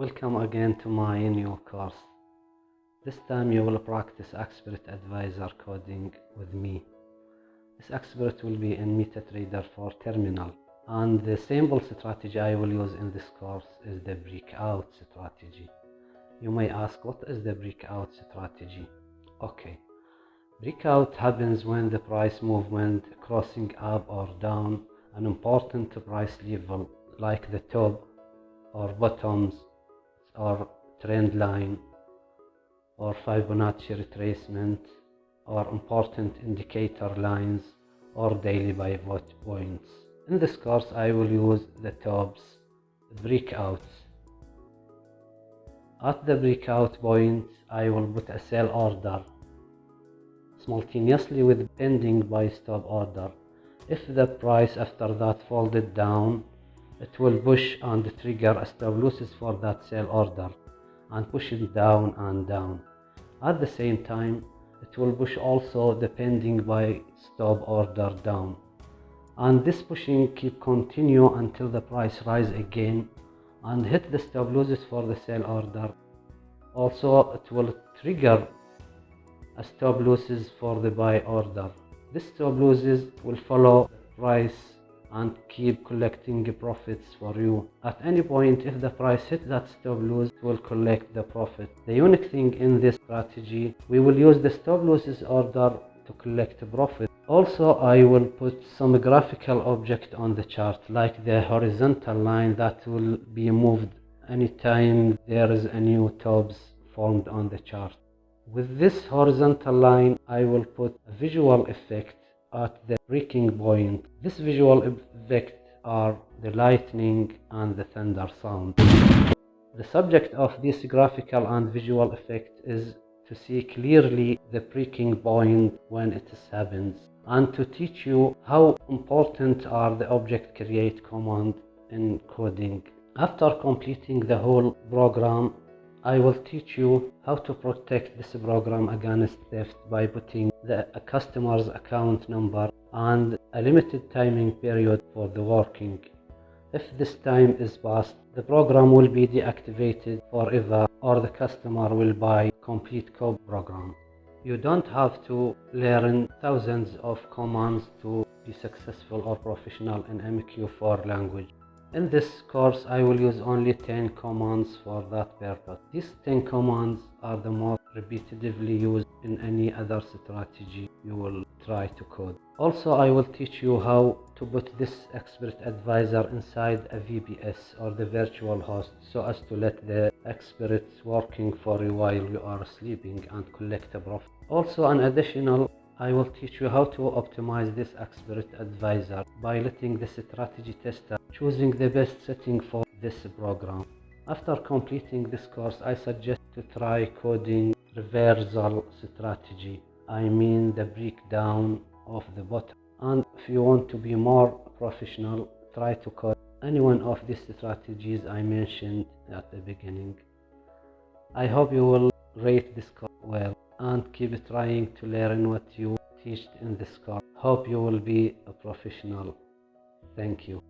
Welcome again to my new course. This time you will practice Expert Advisor coding with me. This expert will be in MetaTrader for Terminal, and the symbol strategy I will use in this course is the breakout strategy. You may ask, what is the breakout strategy? Okay, breakout happens when the price movement crossing up or down an important price level like the top or bottoms or trend line or Fibonacci retracement or important indicator lines or daily pivot points. In this course I will use the tops breakouts. At the breakout point I will put a sell order simultaneously with pending buy stop order. If the price after that folded down, it will push and trigger a stop losses for that sell order and push it down and down. At the same time, it will push also the pending buy stop order down. And this pushing keep continue until the price rise again and hit the stop losses for the sell order. Also, it will trigger a stop losses for the buy order. This stop losses will follow the price and keep collecting profits for you. At any point, if the price hit that stop loss, it will collect the profit. The unique thing in this strategy, we will use the stop losses order to collect profit. Also, I will put some graphical object on the chart, like the horizontal line that will be moved anytime there is a new tops formed on the chart. With this horizontal line, I will put a visual effect at the breaking point. This visual effect are the lightning and the thunder sound. The subject of this graphical and visual effect is to see clearly the breaking point when it happens, and to teach you how important are the object create command in coding. After completing the whole program, I will teach you how to protect this program against theft by putting the customer's account number and a limited timing period for the working. If this time is passed, the program will be deactivated forever or the customer will buy complete code program. You don't have to learn thousands of commands to be successful or professional in MQ4 language. In this course, I will use only 10 commands for that purpose. These 10 commands are the most repetitively used in any other strategy you will try to code. Also, I will teach you how to put this expert advisor inside a VPS or the virtual host so as to let the expert working for you while you are sleeping and collect a profit. Also, an additional, I will teach you how to optimize this expert advisor by letting the strategy tester choosing the best setting for this program. After completing this course, I suggest to try coding reversal strategy. I mean the breakdown of the bottom. And if you want to be more professional, try to code any one of these strategies I mentioned at the beginning. I hope you will rate this course well and keep trying to learn what you teach in this course. Hope you will be a professional. Thank you.